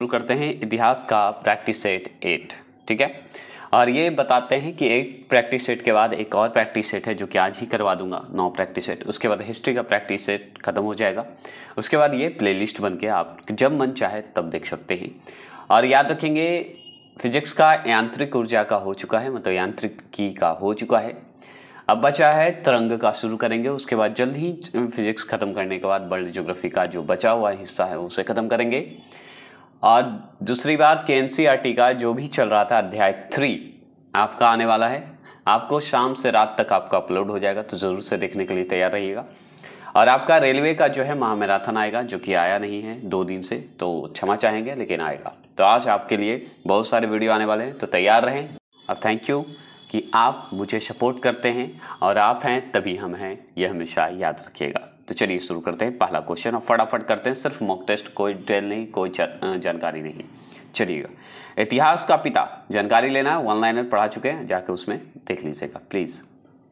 शुरू करते हैं इतिहास का प्रैक्टिस सेट 8। ठीक है, और ये बताते हैं कि एक प्रैक्टिस सेट के बाद एक और प्रैक्टिस सेट है जो कि आज ही करवा दूंगा, 9 प्रैक्टिस सेट। उसके बाद हिस्ट्री का प्रैक्टिस सेट खत्म हो जाएगा। उसके बाद ये प्लेलिस्ट बन के आप जब मन चाहे तब देख सकते हैं। और याद रखेंगे फिजिक्स का यांत्रिक ऊर्जा का हो चुका है, मतलब यांत्रिकी का हो चुका है। अब बचा है तरंग का, शुरू करेंगे। उसके बाद जल्द ही फिजिक्स खत्म करने के बाद वर्ल्ड ज्योग्राफी का जो बचा हुआ हिस्सा है उसे खत्म करेंगे। और दूसरी बात कि एनसीईआरटी का जो भी चल रहा था अध्याय 3 आपका आने वाला है। आपको शाम से रात तक आपका अपलोड हो जाएगा, तो ज़रूर से देखने के लिए तैयार रहिएगा। और आपका रेलवे का जो है महामैराथन आएगा, जो कि आया नहीं है 2 दिन से, तो क्षमा चाहेंगे लेकिन आएगा। तो आज आपके लिए बहुत सारे वीडियो आने वाले हैं, तो तैयार रहें। और थैंक यू कि आप मुझे सपोर्ट करते हैं, और आप हैं तभी हम हैं, यह हमेशा याद रखिएगा। तो चलिए शुरू करते हैं पहला क्वेश्चन, और फटाफट करते हैं। सिर्फ मॉक टेस्ट, कोई डिटेल नहीं, कोई जानकारी नहीं। चलिएगा, इतिहास का पिता, जानकारी लेना, वन लाइनर पढ़ा चुके हैं, जाके उसमें देख लीजिएगा प्लीज़।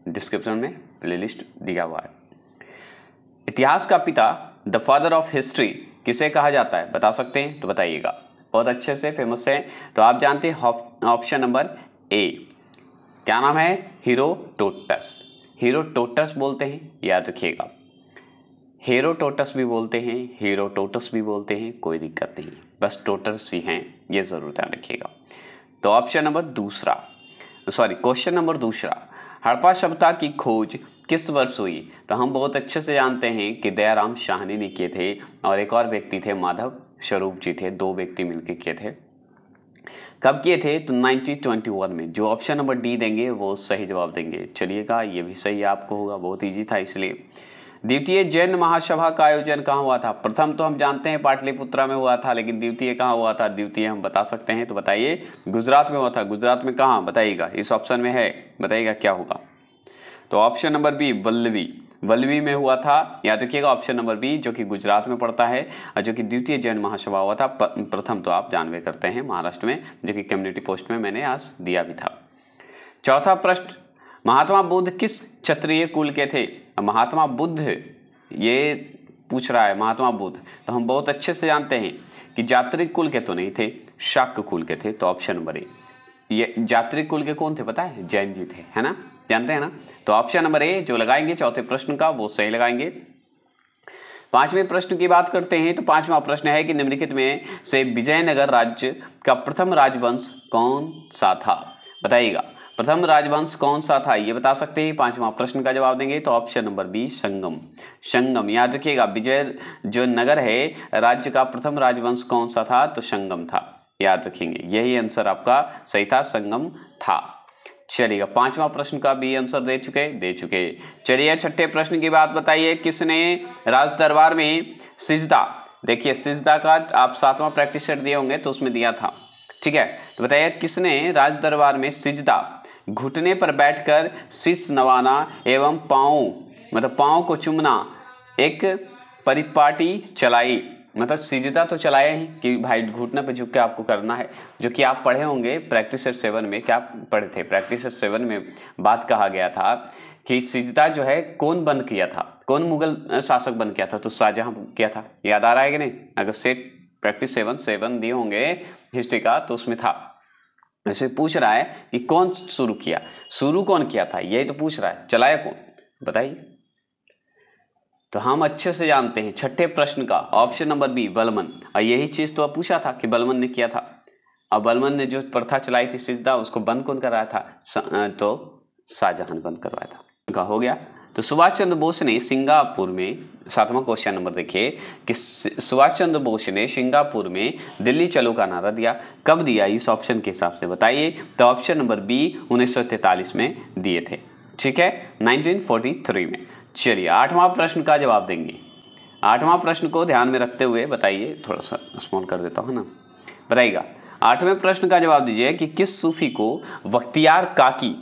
डिस्क्रिप्शन में प्लेलिस्ट दिया हुआ है। इतिहास का पिता, द फादर ऑफ हिस्ट्री, किसे कहा जाता है बता सकते हैं तो बताइएगा। बहुत अच्छे से फेमस है, तो आप जानते हैं ऑप्शन नंबर ए, क्या नाम है? हेरोडोटस। हेरोडोटस बोलते हैं, याद रखिएगा। हेरोडोटस भी बोलते हैं, हेरोडोटस भी बोलते हैं, कोई दिक्कत नहीं, बस टोटस ही हैं, ये जरूर ध्यान रखिएगा। तो ऑप्शन नंबर दूसरा, सॉरी क्वेश्चन नंबर दूसरा, हड़प्पा सभ्यता की खोज किस वर्ष हुई? तो हम बहुत अच्छे से जानते हैं कि दयाराम साहनी ने किए थे, और एक और व्यक्ति थे माधव स्वरूप जी थे, 2 व्यक्ति मिलकर किए थे। कब किए थे? तो 1921 में। जो ऑप्शन नंबर डी देंगे वो सही जवाब देंगे। चलिएगा, ये भी सही आपको होगा, बहुत ईजी था इसलिए। द्वितीय जैन महासभा का आयोजन कहाँ हुआ था? प्रथम तो हम जानते हैं पाटलिपुत्रा में हुआ था, लेकिन द्वितीय कहाँ हुआ था? द्वितीय हम बता सकते हैं, तो बताइए। गुजरात में हुआ था। गुजरात में कहाँ बताइएगा? इस ऑप्शन में है, बताइएगा क्या होगा। तो ऑप्शन नंबर बी, वल्लवी। वल्लवी में हुआ था, याद रखिएगा ऑप्शन नंबर बी, जो कि गुजरात में पड़ता है, और जो कि द्वितीय जैन महासभा हुआ था। प्रथम तो आप जानवे करते हैं महाराष्ट्र में, जो कि कम्युनिटी पोस्ट में मैंने आज दिया भी था। चौथा प्रश्न, महात्मा बुद्ध किस क्षत्रिय कुल के थे? महात्मा बुद्ध, ये पूछ रहा है महात्मा बुद्ध, तो हम बहुत अच्छे से जानते हैं कि जात्रिक कुल के तो नहीं थे, शाक्य कुल के थे। तो ऑप्शन नंबर ए, ये जात्रिक कुल के कौन थे पता है? जैन जी थे, है ना, जानते हैं ना। तो ऑप्शन नंबर ए जो लगाएंगे चौथे प्रश्न का वो सही लगाएंगे। पांचवें प्रश्न की बात करते हैं, तो पांचवा प्रश्न है कि निम्नलिखित में से विजयनगर राज्य का प्रथम राजवंश कौन सा था? बताइएगा, प्रथम राजवंश कौन सा था, ये बता सकते हैं। पांचवा प्रश्न का जवाब देंगे तो ऑप्शन नंबर बी, संगम। संगम, याद रखिएगा, विजय जो नगर है राज्य का प्रथम राजवंश कौन सा था? तो संगम था, याद रखेंगे। यही आंसर आपका सही था, संगम था। चलिएगा, पांचवा प्रश्न का भी आंसर दे चुके। चलिए, छठे प्रश्न की बात बताइए, किसने राज दरबार में सिजदा, देखिए सिजदा का आप 7वां प्रैक्टिस सेट दिए होंगे तो उसमें दिया था, ठीक है। तो बताइए, किसने राज दरबार में सिजदा, घुटने पर बैठकर शीश नवाना एवं पाँव को चूमना, एक परिपाटी चलाई? मतलब सिजदा तो चलाया ही कि भाई घुटने पे झुक के आपको करना है, जो कि आप पढ़े होंगे प्रैक्टिस सेट 7 में। क्या पढ़े थे? प्रैक्टिस सेट 7 में बात कहा गया था कि सिजदा जो है कौन बंद किया था, कौन मुगल शासक बंद किया था? तो शाहजहां किया था। याद आ रहा है कि नहीं? अगर सेट प्रैक्टिस 7 दिए होंगे हिस्ट्री का तो उसमें था। ऐसे पूछ रहा है कि कौन शुरू किया, शुरू कौन किया था, यही तो पूछ रहा है, चलाया कौन, बताइए। तो हम अच्छे से जानते हैं छठे प्रश्न का ऑप्शन नंबर बी, बलमन। और यही चीज तो पूछा था कि बलमन ने किया था। और बलमन ने जो प्रथा चलाई थी सिजदा, उसको बंद कौन कराया था? तो शाहजहां ने बंद करवाया था। उनका हो गया। तो सुभाष चंद्र बोस ने सिंगापुर में, 7वां क्वेश्चन नंबर देखिए कि सुभाष चंद्र बोस ने सिंगापुर में दिल्ली चलो का नारा दिया, कब दिया? इस ऑप्शन के हिसाब से बताइए। तो ऑप्शन नंबर बी, 1943 में दिए थे, ठीक है, 1943 में। चलिए, 8वां प्रश्न का जवाब देंगे। 8वां प्रश्न को ध्यान में रखते हुए बताइए, थोड़ा सा स्मॉल कर देता हूं ना, बताइएगा। 8वें प्रश्न का जवाब दीजिए कि किस सूफी को बख्तियार काकी,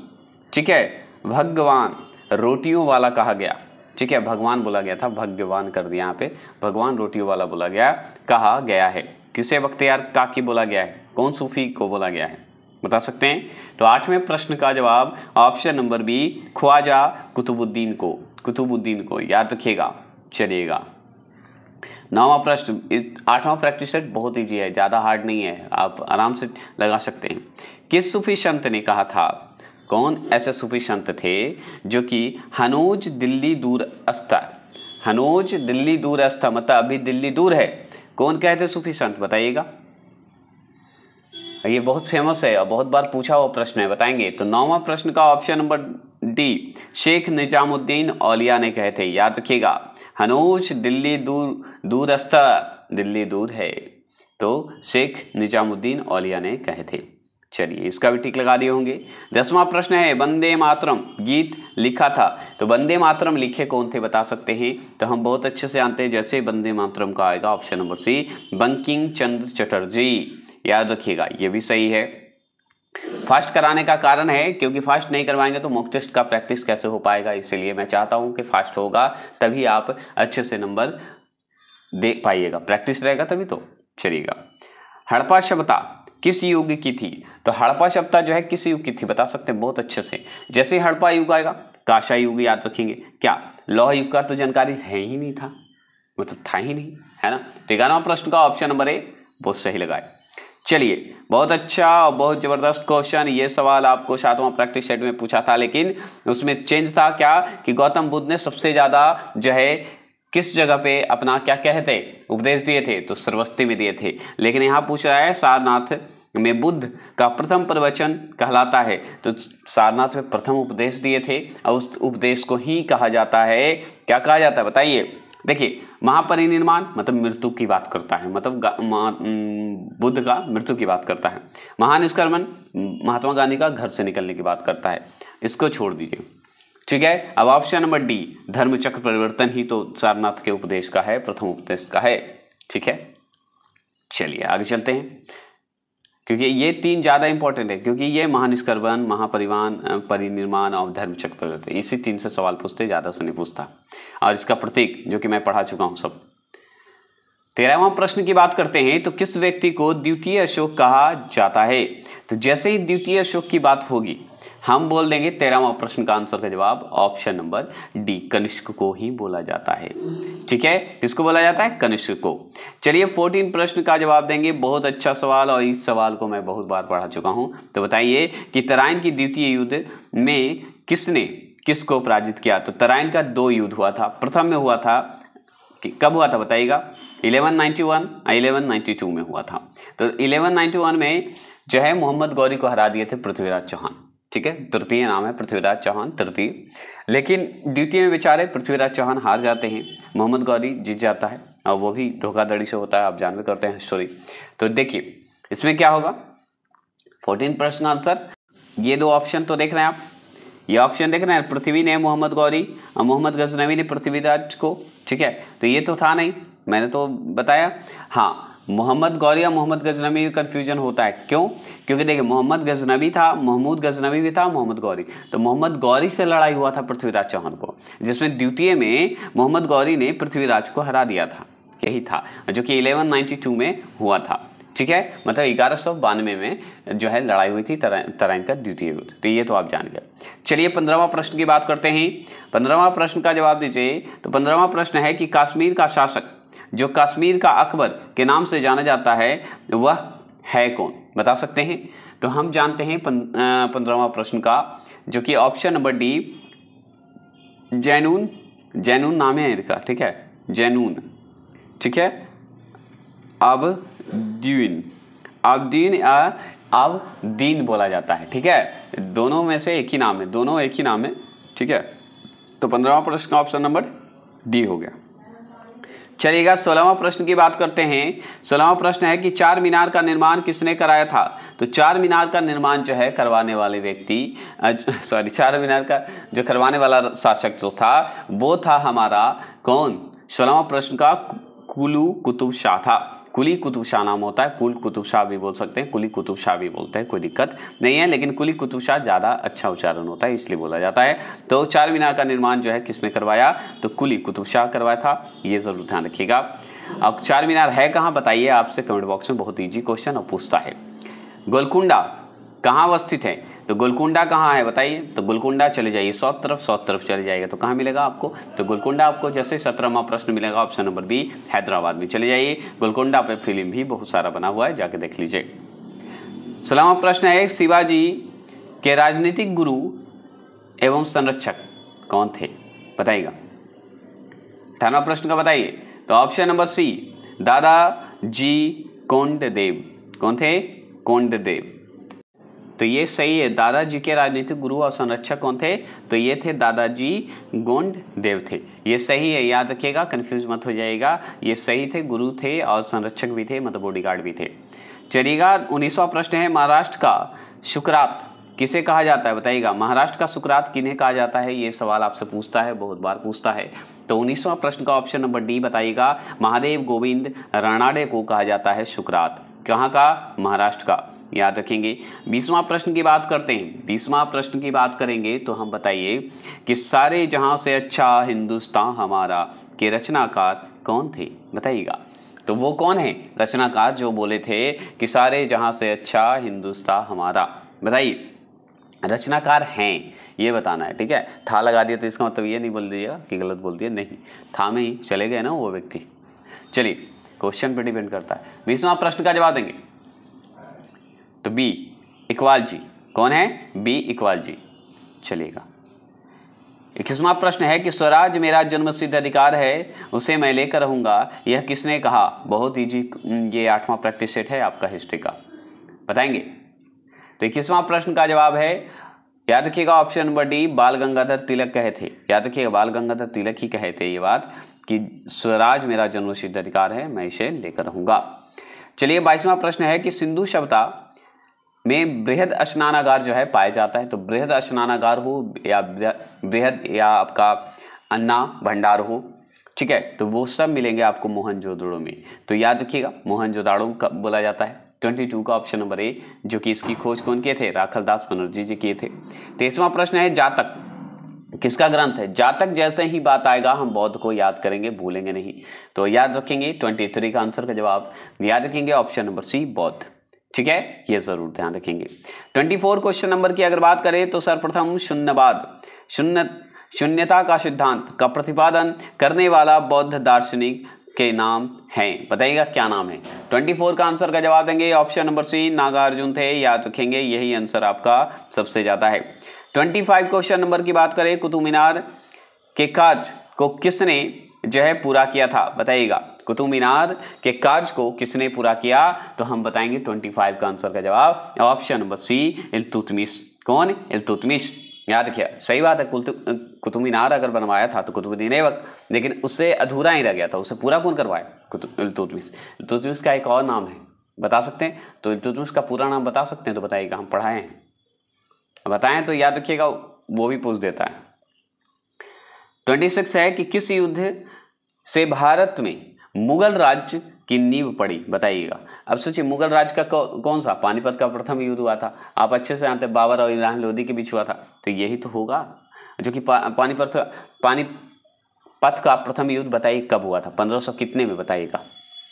ठीक है, भगवान रोटियों वाला कहा गया? ठीक है, भगवान बोला गया था, भगवान कर दिया यहाँ पे, भगवान रोटियों वाला बोला गया, कहा गया है। किसे बख्तियार काकी बोला गया है? कौन सूफी को बोला गया है, बता सकते हैं? तो 8वें प्रश्न का जवाब option number B, Khwaja Qutubuddin को, याद रखिएगा। चलिएगा, 9वां प्रश्न, 8वां प्रैक्टिस सेट बहुत ईजी है, ज़्यादा हार्ड नहीं है, आप आराम से लगा सकते हैं। किस सूफी संत ने कहा था, कौन ऐसे सूफी संत थे जो कि हनोज दिल्ली दूर अस्था, हनोज दिल्ली दूर अस्था मतलब अभी दिल्ली दूर है, कौन कहते सूफी संत बताइएगा। ये बहुत फेमस है और बहुत बार पूछा हुआ प्रश्न है, बताएंगे। तो 9वां प्रश्न का option number D, Sheikh Nizamuddin Auliya ने कहे थे, याद रखिएगा। हनोज दिल्ली दूरस्थ, दिल्ली दूर है, तो शेख निजामुद्दीन औलिया ने कहे थे। चलिए इसका भी टिक लगा दिए होंगे। 10वां प्रश्न है, वंदे मातरम गीत लिखा था, तो वंदे मातरम लिखे कौन थे बता सकते हैं। तो हम बहुत अच्छे से जानते हैं, जैसे वंदे मातरम का आएगा ऑप्शन नंबर सी, बंकिम चंद्र चटर्जी, याद रखिएगा, ये भी सही है। फास्ट कराने का कारण है क्योंकि फास्ट नहीं करवाएंगे तो मॉक टेस्ट का प्रैक्टिस कैसे हो पाएगा, इसलिए मैं चाहता हूं कि फास्ट होगा तभी आप अच्छे से नंबर दे पाइएगा, प्रैक्टिस रहेगा तभी तो चलिएगा। हड़प्पा सभ्यता किस युग की थी, तो हड़प्पा सभ्यता जो है किस युग की थी बता सकते हैं बहुत अच्छे से। जैसे ही हड़प्पा युग आएगा कांस्य युग याद रखेंगे, क्या लौह युग का तो जानकारी है ही नहीं था, मतलब था ही नहीं, है ना। तो 11वां प्रश्न का ऑप्शन नंबर ए बहुत सही लगाए। चलिए बहुत अच्छा और बहुत जबरदस्त क्वेश्चन, ये सवाल आपको 7वां प्रैक्टिस सेट में पूछा था, लेकिन उसमें चेंज था क्या कि गौतम बुद्ध ने सबसे ज्यादा जो है किस जगह पे अपना क्या कहते उपदेश दिए थे, तो श्रावस्ती में दिए थे। लेकिन यहाँ पूछ रहा है सारनाथ में बुद्ध का प्रथम प्रवचन कहलाता है, तो सारनाथ में प्रथम उपदेश दिए थे और उस उपदेश को ही कहा जाता है, क्या कहा जाता है बताइए। देखिए महापरिनिर्वाण मतलब मृत्यु की बात करता है, मतलब बुद्ध का मृत्यु की बात करता है। महानिष्क्रमण महात्मा गांधी का घर से निकलने की बात करता है, इसको छोड़ दीजिए, ठीक है। अब ऑप्शन नंबर डी, धर्म चक्र परिवर्तन ही तो सारनाथ के उपदेश का है, प्रथम उपदेश का है, ठीक है। चलिए आगे चलते हैं, क्योंकि ये 3 ज्यादा इंपॉर्टेंट है, क्योंकि ये महानिष्क्रमण परिनिर्वाण और धर्म चक्र परिवर्तन, इसी 3 से सवाल पूछते, ज्यादा से नहीं पूछता। और इसका प्रतीक जो कि मैं पढ़ा चुका हूं सब। 13वां प्रश्न की बात करते हैं, तो किस व्यक्ति को द्वितीय अशोक कहा जाता है। तो जैसे ही द्वितीय अशोक की बात होगी हम बोल देंगे 13वां प्रश्न का आंसर का जवाब ऑप्शन नंबर डी, कनिष्क को ही बोला जाता है, ठीक है। किसको बोला जाता है, कनिष्क को। चलिए 14 प्रश्न का जवाब देंगे, बहुत अच्छा सवाल और इस सवाल को मैं बहुत बार पढ़ा चुका हूं। तो बताइए कि तराइन की द्वितीय युद्ध में किसने किसको पराजित किया। तो तराइन का 2 युद्ध हुआ था, प्रथम में हुआ था कब हुआ था बताइएगा, 1191 1192 में हुआ था। तो 1191 में जो है मोहम्मद गौरी को हरा दिए थे पृथ्वीराज चौहान, ठीक है, तृतीय नाम है पृथ्वीराज चौहान तृतीय। लेकिन द्वितीय में बेचारे पृथ्वीराज चौहान हार जाते हैं, मोहम्मद गौरी जीत जाता है, और वो भी धोखाधड़ी से होता है, आप जान भी करते हैं स्टोरी। तो देखिए इसमें क्या होगा, 14 प्रश्न आंसर, ये 2 ऑप्शन तो देख रहे हैं आप, ये ऑप्शन देख रहे हैं, पृथ्वी ने मोहम्मद गौरी और मोहम्मद गजनवी ने पृथ्वीराज को, ठीक है। तो ये तो था नहीं, मैंने तो बताया। हाँ मोहम्मद गौरी और मोहम्मद गजनवी में कंफ्यूजन होता है, क्यों, क्योंकि देखिए मोहम्मद गजनवी था, महमूद गजनवी भी था, मोहम्मद गौरी, तो मोहम्मद गौरी से लड़ाई हुआ था पृथ्वीराज चौहान को, जिसमें द्वितीय में मोहम्मद गौरी ने पृथ्वीराज को हरा दिया था, यही था, जो कि 1192 में हुआ था, ठीक है। मतलब 1192 में जो है लड़ाई हुई थी तराइन का द्वितीय युद्ध, तो ये तो आप जान गए। चलिए 15वां प्रश्न की बात करते हैं, 15वां प्रश्न का जवाब दीजिए। तो 15वां प्रश्न है कि कश्मीर का शासक जो कश्मीर का अकबर के नाम से जाना जाता है वह है कौन, बता सकते हैं। तो हम जानते हैं 15वां प्रश्न का, जो कि ऑप्शन नंबर डी, जैनून, जैनून नाम है इनका, ठीक है, जैनून, ठीक है, अबदीन, अबदीन अबदीन बोला जाता है, ठीक है, दोनों में से एक ही नाम है, दोनों एक ही नाम है, ठीक है। तो 15वां प्रश्न का ऑप्शन नंबर डी हो गया। चलिएगा 16वां प्रश्न की बात करते हैं। 16वां प्रश्न है कि चार मीनार का निर्माण किसने कराया था। तो चार मीनार का निर्माण जो है करवाने वाले व्यक्ति, चार मीनार का जो करवाने वाला शासक जो था वो था हमारा कौन, 16वां प्रश्न का कुली कुतुब शाह था। कुली कुतुब शाह नाम होता है, कुल कुतुब शाह भी बोल सकते हैं, कुली कुतुब शाह भी बोलते हैं, कोई दिक्कत नहीं है, लेकिन कुली कुतुब शाह ज़्यादा अच्छा उच्चारण होता है इसलिए बोला जाता है। तो चार मीनार का निर्माण जो है किसने करवाया, तो कुली कुतुब शाह करवाया था, ये जरूर ध्यान रखिएगा। अब चार मीनार है कहाँ बताइए, आपसे कमेंट बॉक्स में बहुत ईजी क्वेश्चन और पूछता है। गोलकुंडा कहाँ अवस्थित है, तो गोलकुंडा कहाँ है बताइए, तो गोलकुंडा चले जाइए साउथ तरफ चले जाइएगा तो कहाँ मिलेगा आपको, तो गोलकुंडा आपको जैसे 17वां प्रश्न मिलेगा ऑप्शन नंबर बी हैदराबाद में। चले जाइए, गोलकुंडा पे फिल्म भी बहुत सारा बना हुआ है, जाके देख लीजिए। 16वां प्रश्न है, शिवाजी के राजनीतिक गुरु एवं संरक्षक कौन थे बताइएगा। 18वां प्रश्न का बताइए, तो ऑप्शन नंबर सी दादाजी कोंडदेव। कौन थे, कोंडदेव। तो ये सही है, दादाजी के राजनीतिक गुरु और संरक्षक कौन थे, तो ये थे दादाजी गोंडदेव थे। ये सही है, याद रखिएगा, कंफ्यूज मत हो जाइएगा, ये सही थे, गुरु थे और संरक्षक भी थे, मतलब बॉडीगार्ड भी थे। चलिएगा 19वां प्रश्न है, महाराष्ट्र का सुकरात किसे कहा जाता है बताइएगा। महाराष्ट्र का सुकरात किन्हें कहा जाता है, ये सवाल आपसे पूछता है, बहुत बार पूछता है। तो 19वां प्रश्न का ऑप्शन नंबर डी बताइएगा, महादेव गोविंद रानाडे को कहा जाता है सुकरात। कहाँ का, महाराष्ट्र का, याद रखेंगे। 20वां प्रश्न की बात करते हैं, 20वां प्रश्न की बात करेंगे तो हम बताइए कि सारे जहां से अच्छा हिंदुस्तान हमारा के रचनाकार कौन थे बताइएगा। तो वो कौन है रचनाकार जो बोले थे कि सारे जहां से अच्छा हिंदुस्तान हमारा, बताइए रचनाकार हैं ये बताना है, ठीक है। था लगा दिया तो इसका मतलब ये नहीं बोल दीजिएगा कि गलत बोल दिया, नहीं, था में ही चले गए ना वो व्यक्ति। चलिए क्वेश्चन पे डिपेंड करता है। 20वां प्रश्न का जवाब देंगे तो बी इकबाल जी। कौन है, बी इकबाल जी। चलिएगा 21वां प्रश्न है कि स्वराज मेरा जन्मसिद्ध अधिकार है, उसे मैं लेकर रहूंगा, यह किसने कहा। बहुत इजी, ये 8वां प्रैक्टिस सेट है आपका हिस्ट्री का, बताएंगे। तो 21वां प्रश्न का जवाब है, याद रखिएगा ऑप्शन नंबर डी बाल गंगाधर तिलक कहे थे। याद रखिएगा बाल गंगाधर तिलक ही कहे थे ये बात कि स्वराज मेरा जन्मसिद्ध अधिकार है, मैं इसे लेकर रहूंगा। चलिए 22वां प्रश्न है कि सिंधु सभ्यता में बृहद स्नानागार जो है पाया जाता है। तो बृहद स्नानागार हो या बृहद या आपका अन्ना भंडार हो, ठीक है, तो वो सब मिलेंगे आपको मोहनजोदड़ो में। तो याद रखिएगा मोहनजोदड़ो कब बोला जाता है, 22 का ऑप्शन नंबर ए, जो कि इसकी खोज कौन किए थे, राखलदास बनर्जी जी किए थे। 23वां प्रश्न है जातक किसका ग्रंथ है। जातक जैसे ही बात आएगा हम बौद्ध को याद करेंगे, भूलेंगे नहीं। तो याद रखेंगे 23 का आंसर का जवाब याद रखेंगे ऑप्शन नंबर सी बौद्ध, ठीक है, ये जरूर ध्यान रखेंगे। 24 क्वेश्चन नंबर की अगर बात करें तो सर्वप्रथम शून्यता का सिद्धांत का प्रतिपादन करने वाला बौद्ध दार्शनिक के नाम हैं, बताइएगा क्या नाम है। 24 का आंसर का जवाब देंगे ऑप्शन नंबर सी नागार्जुन थे, याद रखेंगे यही आंसर आपका सबसे ज्यादा है। 25 क्वेश्चन नंबर की बात करें, कुतुब मीनार के कार्य को किसने जो है पूरा किया था बताइएगा। कुतुब मीनार के कार्य को किसने पूरा किया, तो हम बताएंगे 25 का आंसर का जवाब ऑप्शन नंबर सी इल्तुतमिश। कौन, इल्तुतमिश, याद रखिए सही बात है। कुतुब मीनार अगर बनवाया था तो कुतुबुद्दीन ऐबक, लेकिन उससे अधूरा ही रह गया था, उसे पूरा कौन करवाया, इल्तुतमिश। इल्तुतमिश का एक और नाम है, बता सकते हैं, तो इल्तुतमिश का पूरा नाम बता सकते हैं तो बताइएगा, हम पढ़ाए हैं, बताएं तो याद रखिएगा, वो भी पूछ देता है। 26 है कि किस युद्ध से भारत में मुगल राज्य की नींव पड़ी बताइएगा। अब सोचिए मुगल राज्य का कौन सा, पानीपत का प्रथम युद्ध हुआ था, आप अच्छे से जानते, बाबर और इब्राहिम लोदी के बीच हुआ था, तो यही तो होगा जो कि पानीपत का प्रथम युद्ध बताइए कब हुआ था, 1500 कितने में बताइएगा।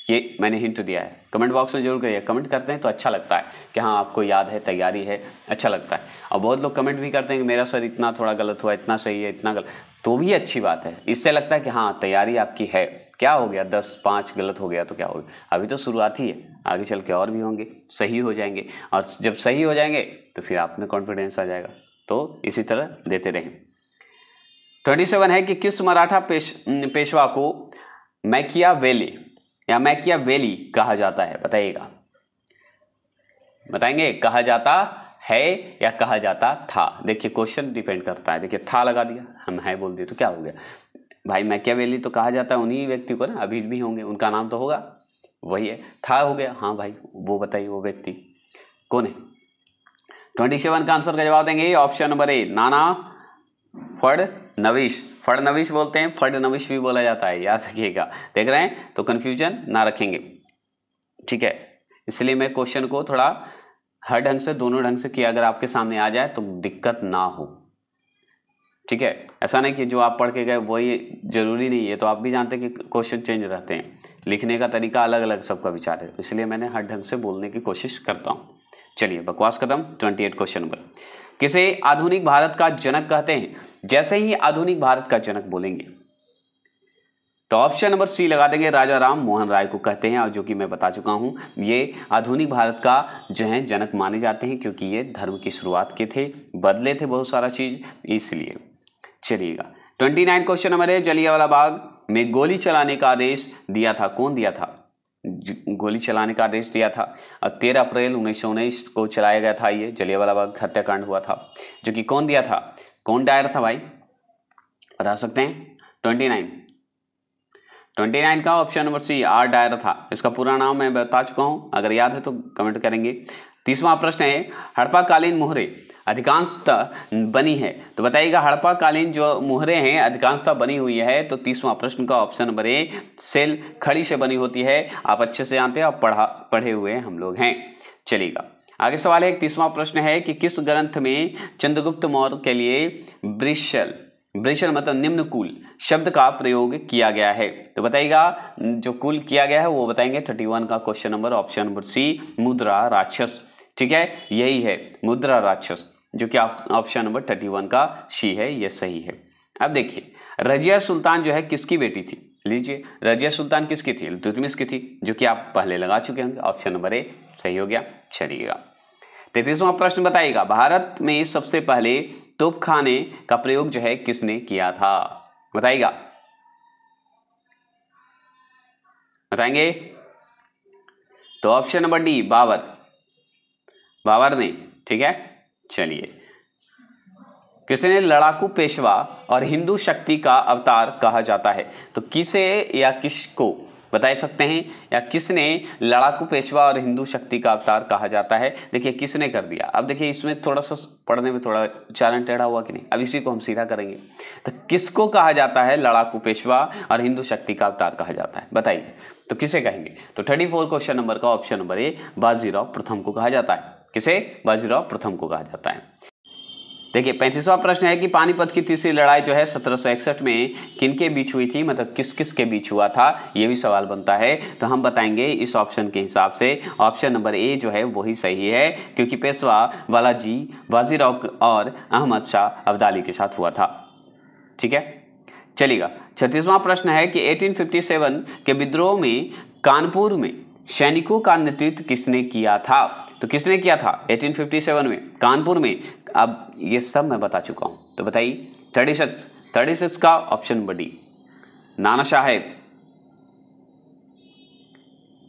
ये मैंने हिंट दिया है, कमेंट बॉक्स में जरूर करिए, कमेंट करते हैं तो अच्छा लगता है कि हाँ आपको याद है, तैयारी है, अच्छा लगता है। और बहुत लोग कमेंट भी करते हैं कि मेरा सर इतना थोड़ा गलत हुआ, इतना सही है, इतना गलत, तो भी अच्छी बात है, इससे लगता है कि हाँ तैयारी आपकी है। क्या हो गया 10-5 गलत हो गया तो क्या हो गया, अभी तो शुरुआत ही है, आगे चल के और भी होंगे, सही हो जाएंगे, और जब सही हो जाएंगे तो फिर आप में कॉन्फिडेंस आ जाएगा, तो इसी तरह देते रहें। 27 है कि किस मराठा पेशवा को मैकियावेली या मैकियावेली कहा जाता है बताइएगा, बताएंगे कहा जाता है या कहा जाता था। देखिए क्वेश्चन डिपेंड करता है, देखिए था लगा दिया, हम है बोल दिए तो क्या हो गया भाई, मैकियावेली तो कहा जाता है उन्हीं व्यक्ति को ना, अभी भी होंगे, उनका नाम तो होगा, वही है, था हो गया, हाँ भाई वो बताइए वो व्यक्ति कौन है। 27 का आंसर का जवाब देंगे option number A Nana Phadnavis. Fadnavis बोलते हैं, फडणवीस भी बोला जाता है, याद रखिएगा, देख रहे हैं, तो कंफ्यूजन ना रखेंगे, ठीक है। इसलिए मैं क्वेश्चन को थोड़ा हर ढंग से, दोनों ढंग से किया, अगर आपके सामने आ जाए तो दिक्कत ना हो, ठीक है। ऐसा नहीं कि जो आप पढ़ के गए वही जरूरी नहीं है, तो आप भी जानते हैं कि क्वेश्चन चेंज रहते हैं, लिखने का तरीका अलग अलग सबका विचार है, इसलिए मैंने हर ढंग से बोलने की कोशिश करता हूँ। चलिए बकवास खत्म। 28 क्वेश्चन नंबर, किसे आधुनिक भारत का जनक कहते हैं? जैसे ही आधुनिक भारत का जनक बोलेंगे तो ऑप्शन नंबर सी लगा देंगे, राजा राम मोहन राय को कहते हैं, और जो कि मैं बता चुका हूं ये आधुनिक भारत का जो है जनक माने जाते हैं, क्योंकि ये धर्म की शुरुआत के थे, बदले थे बहुत सारा चीज इसलिए। चलिएगा 29 क्वेश्चन नंबर है, जलियांवाला बाग में गोली चलाने का आदेश दिया था, कौन दिया था? गोली चलाने का आदेश दिया था और 13 अप्रैल 1919 को चलाया गया था, ये जलियांवाला बाग हत्याकांड हुआ था, जो कि कौन दिया था, कौन डायर था भाई, बता सकते हैं? 29 का option number C R Dyer था। इसका पूरा नाम मैं बता चुका हूं, अगर याद है तो कमेंट करेंगे। 30वां प्रश्न है, हड़प्पा कालीन मोहरे अधिकांशतः बनी है, तो बताइएगा हड़प्पा कालीन जो मोहरे हैं अधिकांशतः बनी हुई है, तो 30वां प्रश्न का ऑप्शन नंबर ए सेल खड़ी से बनी होती है। आप अच्छे से जानते हैं, आप पढ़े हुए हम लोग हैं। चलिएगा आगे सवाल है, 30वां प्रश्न है कि किस ग्रंथ में चंद्रगुप्त मौर्य के लिए वृषण मतलब निम्न कुल शब्द का प्रयोग किया गया है? तो बताइएगा जो कुल किया गया है वो बताएंगे। 31 का question number option number C Mudrarakshasa, ठीक है, यही है मुद्रा राक्षस, जो कि ऑप्शन नंबर 31 का सी है, ये सही है। अब देखिए रजिया सुल्तान जो है किसकी बेटी थी? लीजिए रजिया सुल्तान किसकी थी? इल्तुतमिश की थी, जो कि आप पहले लगा चुके होंगे, ऑप्शन नंबर ए सही हो गया। चलिएगा 33वां प्रश्न बताइएगा, भारत में सबसे पहले तोपखाने का प्रयोग जो है किसने किया था? बताइएगा, बताएंगे? तो ऑप्शन नंबर डी बाबर ने, ठीक है। चलिए किसने लड़ाकू पेशवा और हिंदू शक्ति का अवतार कहा जाता है? तो किसे या किसको बता सकते हैं, या किसने लड़ाकू पेशवा और हिंदू शक्ति का अवतार कहा जाता है? देखिए किसने कर दिया। अब देखिए इसमें थोड़ा सा पढ़ने में थोड़ा उच्चारण टेढ़ा हुआ कि नहीं, अब इसी को हम सीधा करेंगे। तो किसको कहा जाता है लड़ाकू पेशवा और हिंदू शक्ति का अवतार कहा जाता है? बताइए तो किसे कहेंगे? तो 34 क्वेश्चन नंबर का ऑप्शन नंबर ए बाजीराव प्रथम को कहा जाता है। किसे? बाजीराव प्रथम को कहा जाता है। देखिए 35वां प्रश्न है कि पानीपत की तीसरी लड़ाई जो है 1761 में किनके बीच हुई थी, मतलब किस किस के बीच हुआ था, ये भी सवाल बनता है। तो हम बताएंगे इस ऑप्शन के हिसाब से ऑप्शन नंबर ए जो है वही सही है, क्योंकि पेशवा बालाजी बाजीराव और अहमद शाह अब्दाली के साथ हुआ था, ठीक है। चलिएगा 36वां प्रश्न है कि 1857 के विद्रोह में कानपुर में सैनिकों का नेतृत्व किसने किया था? तो किसने किया था 1857 में कानपुर में? अब ये सब मैं बता चुका हूं, तो बताइए 36 का option number D Nana Saheb.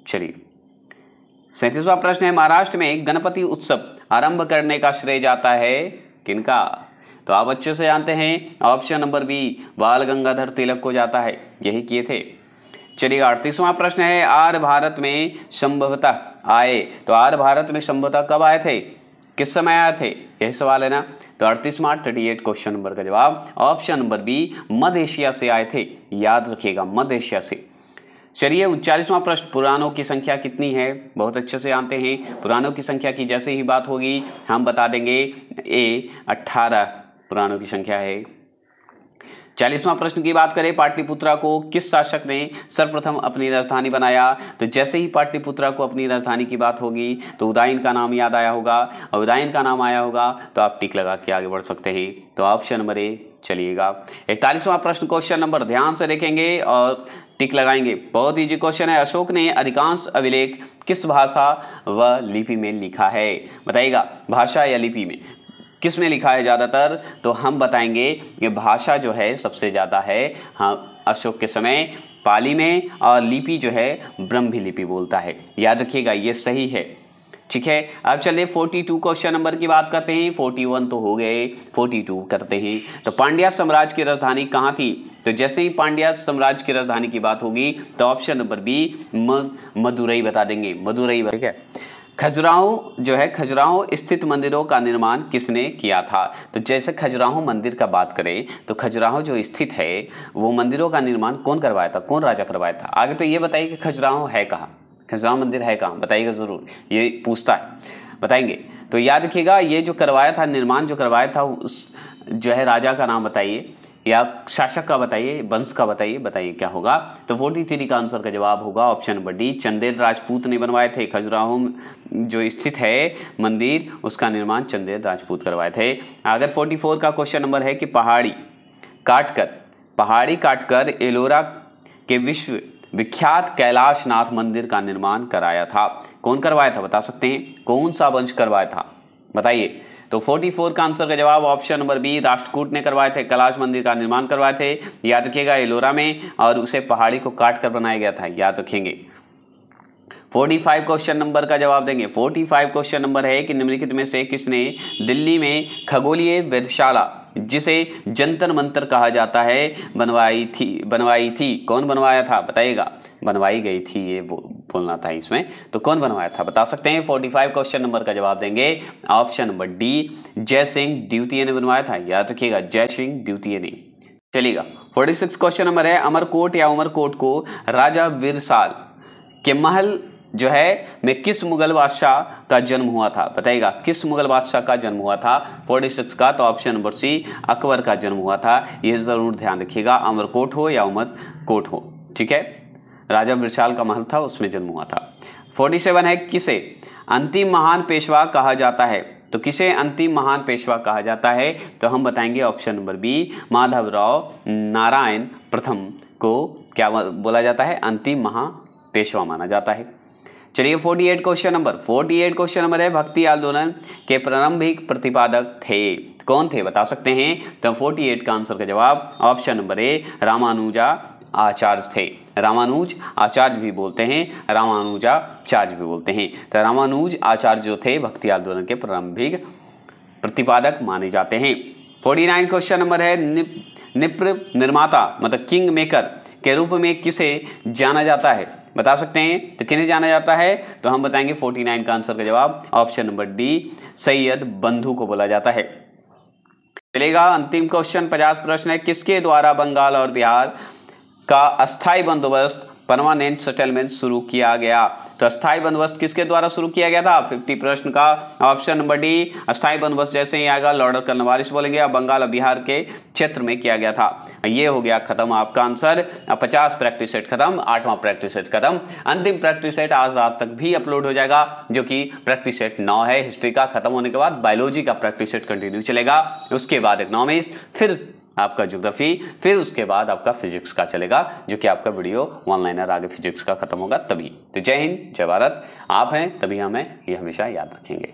चलिए 37वां प्रश्न है, महाराष्ट्र में गणपति उत्सव आरंभ करने का श्रेय जाता है किनका? तो आप अच्छे से जानते हैं, ऑप्शन नंबर बी बाल गंगाधर तिलक को जाता है, यही किए थे। चलिए 38वां प्रश्न है, आर्य भारत में संभवतः आए, तो आर्य भारत में संभवतः कब आए थे, किस समय आए थे, यही सवाल है ना। तो 38 क्वेश्चन नंबर का जवाब ऑप्शन नंबर बी मध्य एशिया से आए थे, याद रखिएगा मध्य एशिया से। चलिए 39वां प्रश्न, पुराणों की संख्या कितनी है? बहुत अच्छे से जानते हैं, पुराणों की संख्या की जैसे ही बात होगी हम बता देंगे, ए 18 पुराणों की संख्या है। 40वां प्रश्न की बात करें, पाटलिपुत्रा को किस शासक ने सर्वप्रथम अपनी राजधानी बनाया? तो जैसे ही पाटलिपुत्रा को अपनी राजधानी की बात होगी तो उदयन का नाम याद आया होगा, और उदयन का नाम आया होगा तो आप टिक लगा के आगे बढ़ सकते हैं, तो ऑप्शन नंबर ए। चलिएगा 41वां प्रश्न क्वेश्चन नंबर ध्यान से देखेंगे और टिक लगाएंगे, बहुत इजी क्वेश्चन है। अशोक ने अधिकांश अभिलेख किस भाषा व लिपि में लिखा है? बताइएगा भाषा या लिपि में किस में लिखा है ज़्यादातर? तो हम बताएंगे कि भाषा जो है सबसे ज़्यादा है हाँ अशोक के समय पाली में, और लिपि जो है ब्रह्मी लिपि बोलता है, याद रखिएगा ये सही है, ठीक है। अब चलिए 42 क्वेश्चन नंबर की बात करते हैं, 41 तो हो गए, 42 करते हैं। तो पांड्या साम्राज्य की राजधानी कहाँ थी? तो जैसे ही पांड्या साम्राज्य की राजधानी की बात होगी तो ऑप्शन नंबर बी मदुरई बता देंगे, मदुरई, ठीक है। खजुराहो जो है, खजुराहो स्थित मंदिरों का निर्माण किसने किया था? तो जैसे खजुराहो मंदिर का बात करें तो खजुराहो जो स्थित है वो मंदिरों का निर्माण कौन करवाया था, कौन राजा करवाया था? आगे तो ये बताइए कि खजुराहो है कहाँ, खजुराहो मंदिर है कहाँ, बताइएगा ज़रूर, ये पूछता है, बताएंगे। तो याद रखिएगा ये जो करवाया था, निर्माण जो करवाया था उस जो है राजा का नाम बताइए, या शासक का बताइए, वंश का बताइए, बताइए क्या होगा। तो 43 का आंसर का जवाब होगा option number D, Chandel Rajput ने बनवाए थे। खजुराहो जो स्थित है मंदिर, उसका निर्माण चंदेल राजपूत करवाए थे। अगर 44 का क्वेश्चन नंबर है कि पहाड़ी काटकर एलोरा के विश्व विख्यात कैलाशनाथ मंदिर का निर्माण कराया था, कौन करवाया था बता सकते हैं, कौन सा वंश करवाया था बताइए। तो 44 का आंसर का जवाब ऑप्शन नंबर बी, राष्ट्रकूट ने करवाए थे, कैलाश मंदिर का निर्माण करवाए थे, याद रखिएगा एलोरा में, और उसे पहाड़ी को काट कर बनाया गया था, याद रखेंगे। 45 क्वेश्चन नंबर का जवाब देंगे। 45 क्वेश्चन नंबर है कि निम्नलिखित में से किसने दिल्ली में खगोलीय वेधशाला, जिसे जंतर मंतर कहा जाता है, बनवाई थी, कौन बनवाया था बताइएगा। बनवाई गई थी ये बोलना था इसमें, तो कौन बनवाया था बता सकते हैं। 45 क्वेश्चन नंबर का जवाब देंगे ऑप्शन नंबर डी, जय सिंह द्वितीय ने बनवाया था, याद रखिएगा जय सिंह द्वितीय ने। चलिएगा 46 क्वेश्चन नंबर है, अमरकोट या उमरकोट को राजा विरसाल के महल जो है में किस मुगल बादशाह का जन्म हुआ था बताइएगा, किस मुगल बादशाह का जन्म हुआ था 46 का। तो ऑप्शन नंबर सी, अकबर का जन्म हुआ था, ये जरूर ध्यान रखिएगा, अमरकोट हो या उमरकोट हो, ठीक है। राजा विरसाल का महल था, उसमें जन्म हुआ था। 47 है, किसे अंतिम महान पेशवा कहा जाता है, तो किसे अंतिम महान पेशवा कहा जाता है, तो हम बताएंगे option number B, Madhavrao Narayan प्रथम को क्या बोला जाता है, अंतिम महापेशवा माना जाता है। चलिए 48 क्वेश्चन नंबर है, भक्ति आंदोलन के प्रारंभिक प्रतिपादक थे, कौन थे बता सकते हैं। तो 48 का आंसर का जवाब ऑप्शन नंबर ए, रामानुजा आचार्य थे। रामानुज आचार्य भी बोलते हैं, रामानुजाचार्य भी बोलते हैं। तो रामानुज आचार्य जो थे भक्ति आंदोलन के प्रारंभिक प्रतिपादक माने जाते हैं। 49 क्वेश्चन नंबर है, निप्र निर्माता मतलब किंग मेकर के रूप में किसे जाना जाता है बता सकते हैं। तो किन्हें जाना जाता है, तो हम बताएंगे 49 का आंसर का जवाब ऑप्शन नंबर डी, सैयद बंधु को बोला जाता है। चलेगा अंतिम क्वेश्चन 50 प्रश्न है, किसके द्वारा बंगाल और बिहार का अस्थायी बंदोबस्त परमानेंट सेटलमेंट शुरू किया गया। तो अस्थायी बंदोबस्त किसके द्वारा शुरू किया गया था, 50 प्रश्न का ऑप्शन नंबर डी, अस्थायी बंदोबस्त जैसे ही आएगा लॉर्ड कर्नवालिस बोलेंगे, बंगाल और बिहार के क्षेत्र में किया गया था। ये हो गया खत्म आपका आंसर। 50 प्रैक्टिस सेट खत्म, 8वां प्रैक्टिस सेट खत्म। अंतिम प्रैक्टिस सेट आज रात तक भी अपलोड हो जाएगा, जो कि प्रैक्टिस सेट 9 है। हिस्ट्री का खत्म होने के बाद बायोलॉजी का प्रैक्टिस सेट कंटिन्यू चलेगा, उसके बाद इकोनॉमिक्स, फिर आपका ज्योग्राफी, फिर उसके बाद आपका फिजिक्स का चलेगा, जो कि आपका वीडियो ऑनलाइनर आगे फिजिक्स का खत्म होगा तभी। तो जय हिंद, जय भारत। आप हैं तभी हमें ये हमेशा याद रखेंगे।